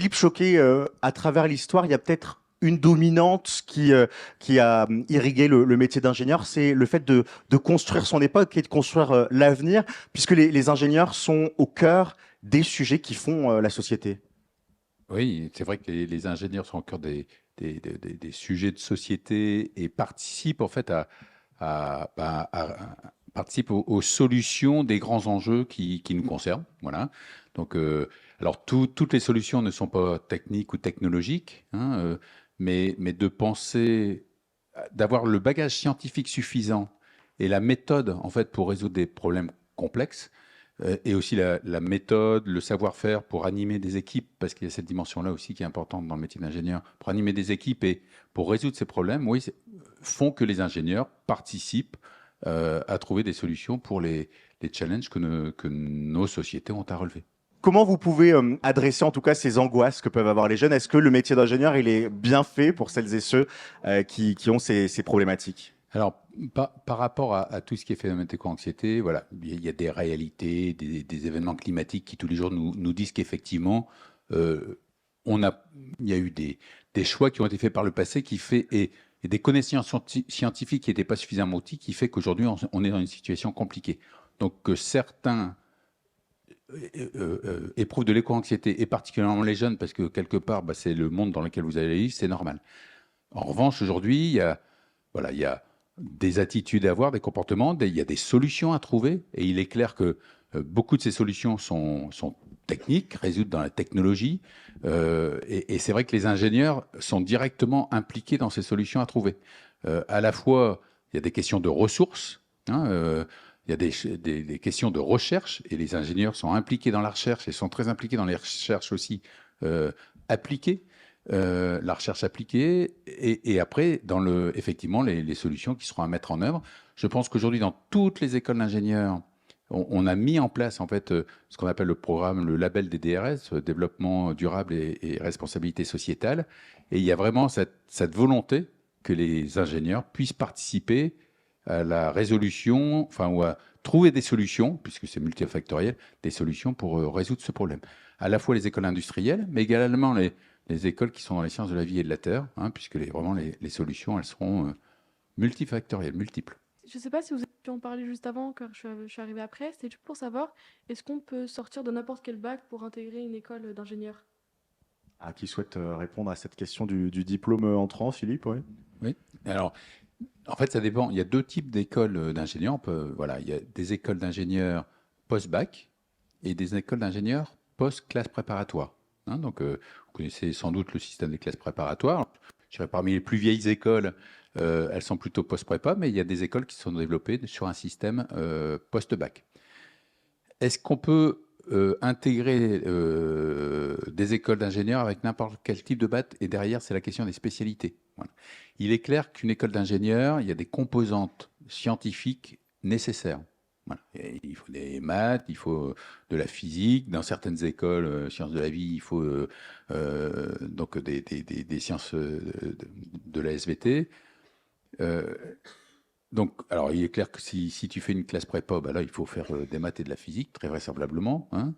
Philippe Choquet, à travers l'histoire, il y a peut-être une dominante qui a irrigué le métier d'ingénieur, c'est le fait de construire son époque et de construire l'avenir, puisque les ingénieurs sont au cœur des sujets qui font la société. Oui, c'est vrai que les ingénieurs sont au cœur des sujets de société et participent en fait participent aux solutions des grands enjeux qui nous concernent. Voilà. Donc, alors toutes les solutions ne sont pas techniques ou technologiques, hein, mais de penser, d'avoir le bagage scientifique suffisant et la méthode en fait pour résoudre des problèmes complexes et aussi la méthode, le savoir-faire pour animer des équipes, parce qu'il y a cette dimension-là aussi qui est importante dans le métier d'ingénieur, pour animer des équipes et pour résoudre ces problèmes, oui, font que les ingénieurs participent à trouver des solutions pour les challenges que nos sociétés ont à relever. Comment vous pouvez adresser en tout cas ces angoisses que peuvent avoir les jeunes? Est-ce que le métier d'ingénieur, il est bien fait pour celles et ceux qui ont ces problématiques? Alors, par rapport à tout ce qui est phénomène d'éco-anxiété, voilà, il y a des réalités, des événements climatiques qui tous les jours nous disent qu'effectivement, euh, on a, il y a eu des choix qui ont été faits par le passé et des connaissances scientifiques qui n'étaient pas suffisamment outils, qui fait qu'aujourd'hui, on est dans une situation compliquée. Donc, que certains éprouvent de l'éco-anxiété, et particulièrement les jeunes, parce que quelque part, bah, c'est le monde dans lequel vous allez vivre, c'est normal. En revanche, aujourd'hui, voilà, il y a des attitudes à avoir, des comportements, il y a des solutions à trouver. Et il est clair que beaucoup de ces solutions sont techniques, résultent dans la technologie. Et c'est vrai que les ingénieurs sont directement impliqués dans ces solutions à trouver. À la fois, il y a des questions de ressources, hein, il y a des questions de recherche, et les ingénieurs sont impliqués dans la recherche et sont très impliqués dans les recherches aussi appliquées. La recherche appliquée et après, effectivement, les solutions qui seront à mettre en œuvre. Je pense qu'aujourd'hui, dans toutes les écoles d'ingénieurs, on a mis en place en fait ce qu'on appelle le programme, le label des DRS, développement durable et responsabilité sociétale. Et il y a vraiment cette volonté que les ingénieurs puissent participer à la résolution, enfin, ou à trouver des solutions, puisque c'est multifactoriel, des solutions pour résoudre ce problème. À la fois les écoles industrielles, mais également les écoles qui sont dans les sciences de la vie et de la terre, hein, puisque vraiment les solutions, elles seront multifactorielles, multiples. Je ne sais pas si vous avez pu en parler juste avant, car je suis arrivée après. C'était juste pour savoir, est-ce qu'on peut sortir de n'importe quel bac pour intégrer une école d'ingénieur? Ah, qui souhaite répondre à cette question du diplôme entrant, Philippe? Oui. Oui. Alors, en fait, ça dépend. Il y a deux types d'écoles d'ingénieurs. Voilà, il y a des écoles d'ingénieurs post-bac et des écoles d'ingénieurs post-classe préparatoire. Hein, donc, vous connaissez sans doute le système des classes préparatoires. Je dirais parmi les plus vieilles écoles, elles sont plutôt post-prépa, mais il y a des écoles qui sont développées sur un système post-bac. Est-ce qu'on peut intégrer des écoles d'ingénieurs avec n'importe quel type de bac? Et derrière, c'est la question des spécialités. Voilà. Il est clair qu'une école d'ingénieurs, il y a des composantes scientifiques nécessaires. Voilà. Et il faut des maths, il faut de la physique. Dans certaines écoles, sciences de la vie, il faut donc des sciences de la SVT. Euh, donc, alors, il est clair que si tu fais une classe prépa, bah là, il faut faire des maths et de la physique, très vraisemblablement. Hein.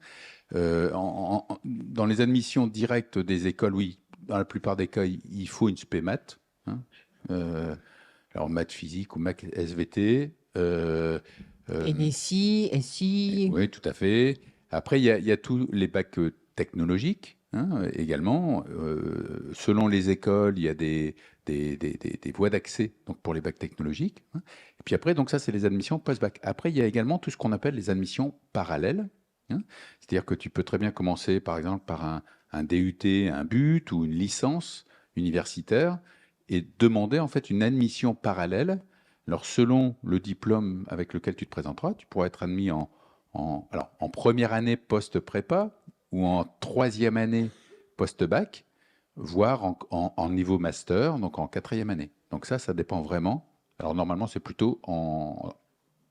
Dans les admissions directes des écoles, oui, dans la plupart des cas, il faut une spé maths. Hein. Euh, alors, maths physique ou maths SVT. Euh, NSI, SI. oui, tout à fait. Après, il y a tous les bacs technologiques, hein, également. Selon les écoles, il y a des voies d'accès donc pour les bacs technologiques. Hein. Et puis après, donc ça, c'est les admissions post-bac. Après, il y a également tout ce qu'on appelle les admissions parallèles. Hein. C'est-à-dire que tu peux très bien commencer, par exemple, par un DUT, un BUT ou une licence universitaire et demander en fait une admission parallèle. Alors, selon le diplôme avec lequel tu te présenteras, tu pourras être admis en première année post-prépa ou en troisième année post-bac, voire en niveau master, donc en quatrième année. Donc ça dépend vraiment. Alors, normalement, c'est plutôt en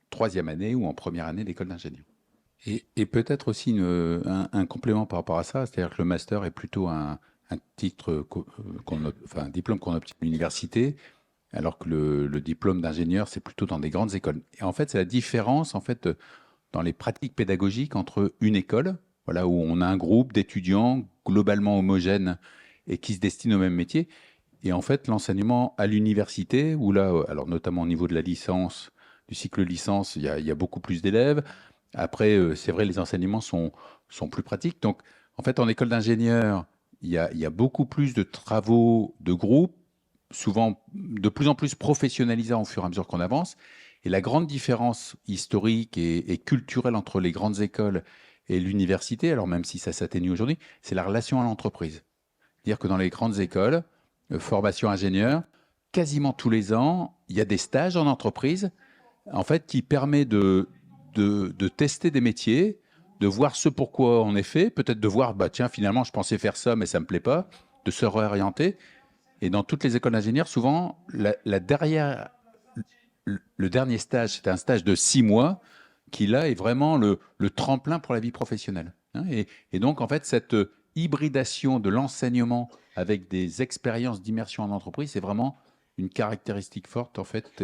troisième année ou en première année d'école d'ingénieur. Et peut-être aussi un complément par rapport à ça, c'est-à-dire que le master est plutôt un titre, enfin un diplôme qu'on obtient à l'université, alors que le diplôme d'ingénieur, c'est plutôt dans des grandes écoles. Et en fait, c'est la différence en fait dans les pratiques pédagogiques entre une école voilà, où on a un groupe d'étudiants globalement homogènes et qui se destinent au même métier. Et en fait, l'enseignement à l'université, où là, alors notamment au niveau de la licence, du cycle licence, il y a beaucoup plus d'élèves. Après, c'est vrai, les enseignements sont plus pratiques. Donc, en fait, en école d'ingénieur, il y a beaucoup plus de travaux de groupe, souvent de plus en plus professionnalisants au fur et à mesure qu'on avance. Et la grande différence historique et culturelle entre les grandes écoles et l'université, alors même si ça s'atténue aujourd'hui, c'est la relation à l'entreprise. C'est-à-dire que dans les grandes écoles, formation ingénieur, quasiment tous les ans, il y a des stages en entreprise, en fait, qui permet de tester des métiers, de voir ce pourquoi on est fait, peut-être de voir, bah tiens, finalement, je pensais faire ça, mais ça me plaît pas, de se réorienter. Et dans toutes les écoles d'ingénieurs, souvent, le dernier stage, c'est un stage de 6 mois, qui là est vraiment le tremplin pour la vie professionnelle. Hein. Et donc, en fait, cette hybridation de l'enseignement avec des expériences d'immersion en entreprise, c'est vraiment une caractéristique forte, en fait,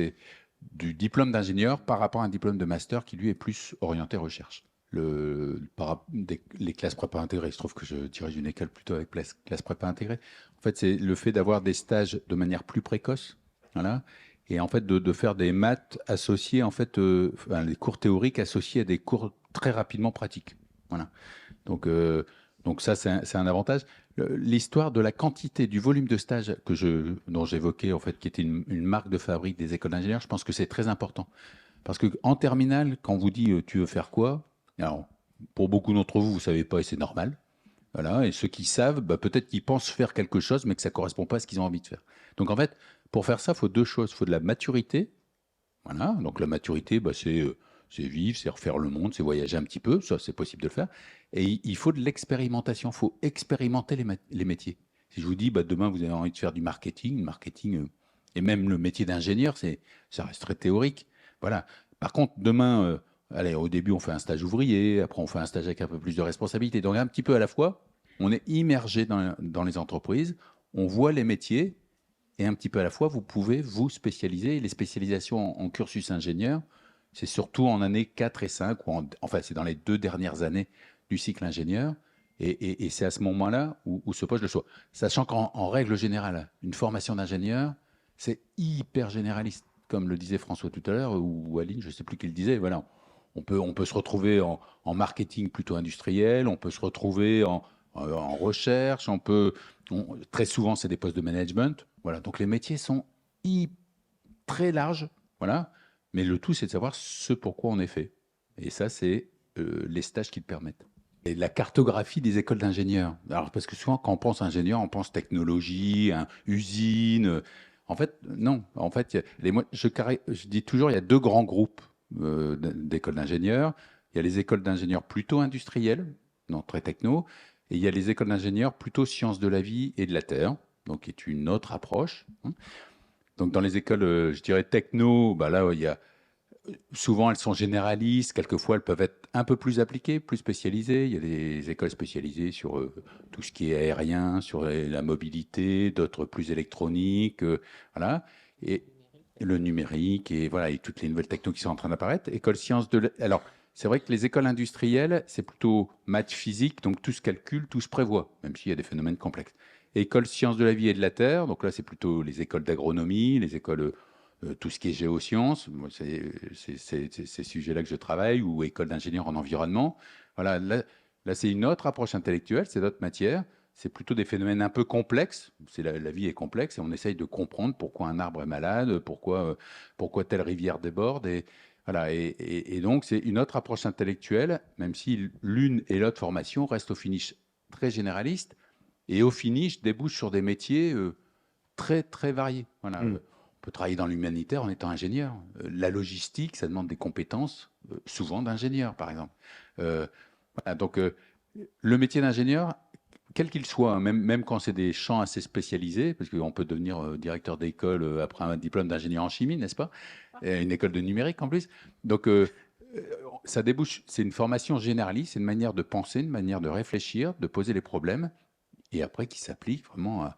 du diplôme d'ingénieur par rapport à un diplôme de master qui, lui, est plus orienté recherche. Les classes prépa intégrées, il se trouve que je dirige une école plutôt avec classe prépa intégrée. En fait, c'est le fait d'avoir des stages de manière plus précoce, voilà, et en fait de faire des maths associés, en fait, enfin, les cours théoriques associés à des cours très rapidement pratiques. Voilà. Donc ça, c'est un avantage. L'histoire de la quantité, du volume de stages dont j'évoquais, en fait, qui était une marque de fabrique des écoles d'ingénieurs, je pense que c'est très important. Parce qu'en terminale, quand on vous dit tu veux faire quoi, alors, pour beaucoup d'entre vous, vous ne savez pas et c'est normal. Voilà. Et ceux qui savent, bah, peut-être qu'ils pensent faire quelque chose, mais que ça ne correspond pas à ce qu'ils ont envie de faire. Donc en fait, pour faire ça, il faut deux choses. Il faut de la maturité. Voilà. Donc la maturité, bah, c'est vivre, c'est refaire le monde, c'est voyager un petit peu. Ça, c'est possible de le faire. Et il faut de l'expérimentation. Il faut expérimenter les métiers. Si je vous dis, bah, demain, vous avez envie de faire du marketing, et même le métier d'ingénieur, ça reste très théorique. Voilà. Par contre, demain, allez, au début, on fait un stage ouvrier, après, on fait un stage avec un peu plus de responsabilité. Donc, un petit peu à la fois, on est immergé dans les entreprises, on voit les métiers, et un petit peu à la fois, vous pouvez vous spécialiser. Les spécialisations en cursus ingénieur, c'est surtout en années 4 et 5, enfin, c'est dans les 2 dernières années du cycle ingénieur. Et c'est à ce moment-là où se pose le choix. Sachant qu'en règle générale, une formation d'ingénieur, c'est hyper généraliste, comme le disait François tout à l'heure, ou Aline, je ne sais plus qui le disait. Voilà, on peut se retrouver en marketing plutôt industriel, on peut se retrouver en recherche, très souvent, c'est des postes de management. Voilà, donc les métiers sont très larges, voilà, mais le tout, c'est de savoir ce pourquoi on est fait. Et ça, c'est les stages qui le permettent. Et la cartographie des écoles d'ingénieurs. Alors, parce que souvent, quand on pense ingénieur, on pense technologie, usine. En fait, non. En fait, je dis toujours, il y a deux grands groupes d'écoles d'ingénieurs. Il y a les écoles d'ingénieurs plutôt industrielles, non très techno, et il y a les écoles d'ingénieurs plutôt sciences de la vie et de la terre, donc qui est une autre approche. Hein. Donc, dans les écoles, je dirais techno, bah là, il y a souvent, elles sont généralistes. Quelquefois, elles peuvent être un peu plus appliquées, plus spécialisées. Il y a des écoles spécialisées sur tout ce qui est aérien, sur la mobilité, d'autres plus électroniques, voilà. Et le numérique, et voilà, et toutes les nouvelles technos qui sont en train d'apparaître. Alors, c'est vrai que les écoles industrielles, c'est plutôt maths physique, donc tout se calcule, tout se prévoit, même s'il y a des phénomènes complexes. École sciences de la vie et de la terre, donc là, c'est plutôt les écoles d'agronomie, les écoles tout ce qui est géosciences, c'est ces sujets-là que je travaille, ou école d'ingénieur en environnement. Voilà, là c'est une autre approche intellectuelle, c'est d'autres matières. C'est plutôt des phénomènes un peu complexes. La vie est complexe et on essaye de comprendre pourquoi un arbre est malade, pourquoi telle rivière déborde. Et, voilà, et donc c'est une autre approche intellectuelle, même si l'une et l'autre formation restent au finish très généraliste et au finish débouchent sur des métiers très très variés. Voilà. On peut travailler dans l'humanitaire en étant ingénieur. La logistique, ça demande des compétences, souvent d'ingénieur, par exemple. Voilà, donc, le métier d'ingénieur, quel qu'il soit, hein, même quand c'est des champs assez spécialisés, parce qu'on peut devenir directeur d'école après un diplôme d'ingénieur en chimie, n'est-ce pas? Et une école de numérique en plus. Donc, ça débouche, c'est une formation généraliste, c'est une manière de penser, une manière de réfléchir, de poser les problèmes, et après qui s'applique vraiment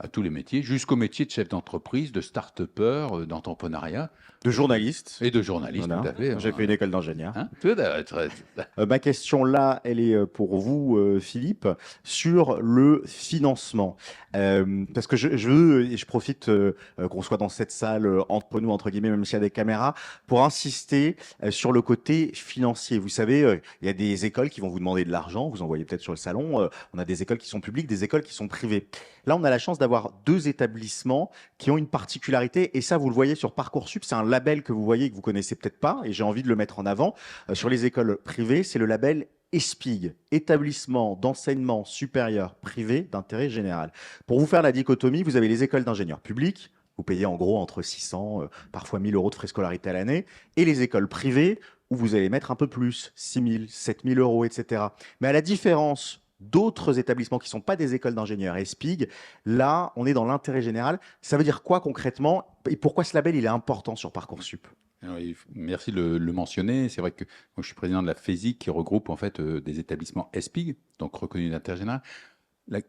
à tous les métiers, jusqu'au métier de chef d'entreprise, de start-upper, d'entrepreneuriat De journaliste. et de journaliste, Voilà. tout à fait. J'ai fait une école d'ingénieur. Hein, tout à fait. Ma question là, elle est pour vous, Philippe, sur le financement. Parce que je veux, et je profite qu'on soit dans cette salle entre nous, entre guillemets, même s'il y a des caméras, pour insister sur le côté financier. Vous savez, il y a des écoles qui vont vous demander de l'argent, vous en voyez peut-être sur le salon. On a des écoles qui sont publiques, des écoles qui sont privées. Là, on a la chance d'avoir deux établissements qui ont une particularité, et ça, vous le voyez sur Parcoursup, c'est un label que vous voyez que vous connaissez peut-être pas, et j'ai envie de le mettre en avant. Sur les écoles privées, c'est le label ESPIG, Établissement d'enseignement supérieur privé d'intérêt général. Pour vous faire la dichotomie, vous avez les écoles d'ingénieurs publics, vous payez en gros entre 600, parfois 1000 euros de frais scolarité à l'année, et les écoles privées, où vous allez mettre un peu plus, 6000, 7000 euros, etc. Mais à la différence d'autres établissements qui ne sont pas des écoles d'ingénieurs ESPIG, là, on est dans l'intérêt général. Ça veut dire quoi concrètement? Et pourquoi ce label il est important sur Parcoursup? Alors, merci de le mentionner. C'est vrai que moi, je suis président de la FESIC qui regroupe en fait des établissements ESPIG, donc reconnus d'intérêt général.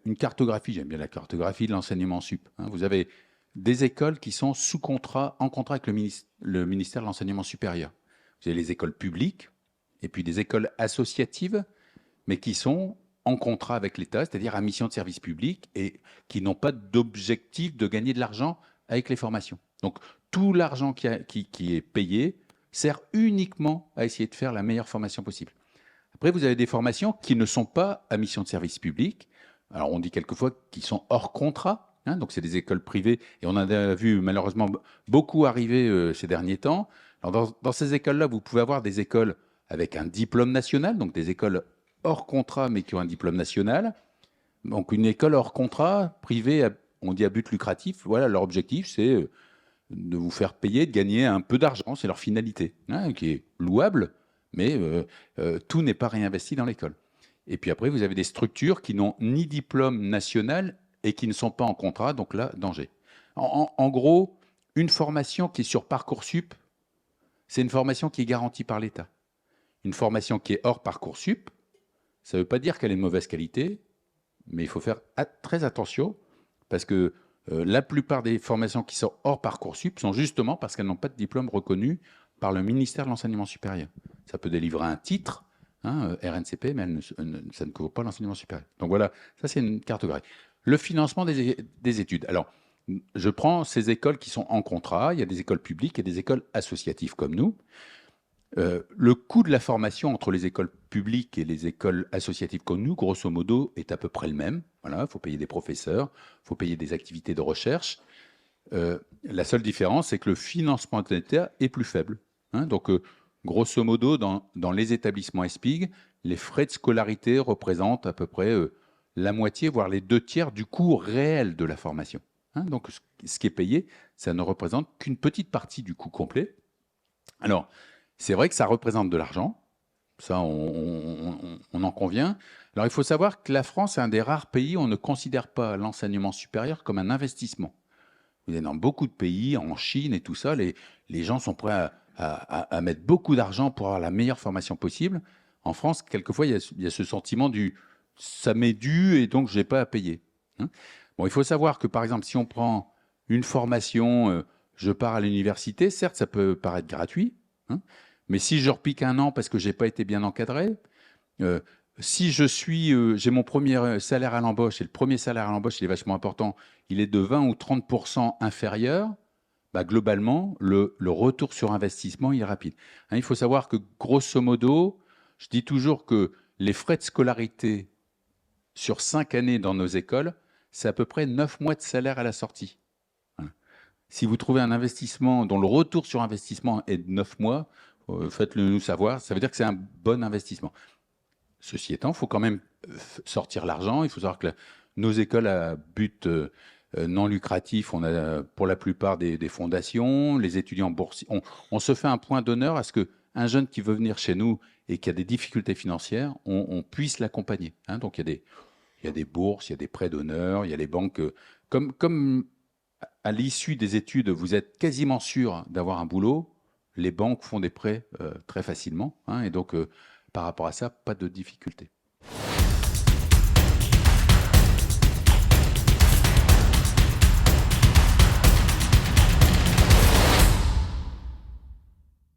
Une cartographie, j'aime bien la cartographie de l'enseignement sup. Hein. Vous avez des écoles qui sont sous contrat, en contrat avec le ministère de l'enseignement supérieur. Vous avez les écoles publiques et puis des écoles associatives, mais qui sont en contrat avec l'État, c'est-à-dire à mission de service public et qui n'ont pas d'objectif de gagner de l'argent avec les formations. Donc, tout l'argent qui est payé sert uniquement à essayer de faire la meilleure formation possible. Après, vous avez des formations qui ne sont pas à mission de service public. Alors, on dit quelquefois qu'ils sont hors contrat. Hein, donc, c'est des écoles privées. Et on en a vu malheureusement beaucoup arriver ces derniers temps. Alors, dans ces écoles-là, vous pouvez avoir des écoles avec un diplôme national, donc des écoles hors contrat, mais qui ont un diplôme national. Donc, une école hors contrat, privée, on dit à but lucratif. Voilà, leur objectif, c'est de vous faire payer, de gagner un peu d'argent, c'est leur finalité, hein, qui est louable, mais tout n'est pas réinvesti dans l'école. Et puis après, vous avez des structures qui n'ont ni diplôme national et qui ne sont pas en contrat, donc là, danger. En gros, une formation qui est sur Parcoursup, c'est une formation qui est garantie par l'État. Une formation qui est hors Parcoursup, ça ne veut pas dire qu'elle est de mauvaise qualité, mais il faut faire très attention, parce que la plupart des formations qui sont hors Parcoursup sont justement parce qu'elles n'ont pas de diplôme reconnu par le ministère de l'Enseignement supérieur. Ça peut délivrer un titre, hein, RNCP, mais ça ne couvre pas l'enseignement supérieur. Donc voilà, ça c'est une cartographie. Le financement des études. Alors, je prends ces écoles qui sont en contrat, il y a des écoles publiques et des écoles associatives comme nous. Le coût de la formation entre les écoles publiques et les écoles associatives comme nous, grosso modo, est à peu près le même. Voilà, il faut payer des professeurs, il faut payer des activités de recherche. La seule différence, c'est que le financement de l'État est plus faible. Hein. Donc, grosso modo, dans les établissements ESPIG, les frais de scolarité représentent à peu près la moitié, voire les 2/3 du coût réel de la formation. Hein. Donc, ce qui est payé, ça ne représente qu'une petite partie du coût complet. Alors, c'est vrai que ça représente de l'argent, ça on en convient. Alors il faut savoir que la France est un des rares pays où on ne considère pas l'enseignement supérieur comme un investissement. Vous êtes dans beaucoup de pays, en Chine et tout ça, les gens sont prêts à mettre beaucoup d'argent pour avoir la meilleure formation possible. En France, quelquefois, il y a ce sentiment du « ça m'est dû et donc je n'ai pas à payer hein ». Bon, il faut savoir que par exemple, si on prend une formation, je pars à l'université, certes ça peut paraître gratuit, hein, mais si je repique un an parce que j'ai pas été bien encadré, si j'ai mon premier salaire à l'embauche, et le premier salaire à l'embauche, il est vachement important, il est de 20 ou 30% inférieur, bah, globalement, le retour sur investissement il est rapide. Hein, il faut savoir que, grosso modo, je dis toujours que les frais de scolarité sur 5 années dans nos écoles, c'est à peu près 9 mois de salaire à la sortie. Voilà. Si vous trouvez un investissement dont le retour sur investissement est de 9 mois, faites-le nous savoir, ça veut dire que c'est un bon investissement. Ceci étant, il faut quand même sortir l'argent. Il faut savoir que nos écoles à but non lucratif, on a pour la plupart des fondations, les étudiants boursiers. On se fait un point d'honneur à ce qu'un jeune qui veut venir chez nous et qui a des difficultés financières, on puisse l'accompagner. Hein. Donc il y a des bourses, il y a des prêts d'honneur, il y a les banques. Comme à l'issue des études, vous êtes quasiment sûr d'avoir un boulot, les banques font des prêts très facilement. Hein, et donc, par rapport à ça, pas de difficulté.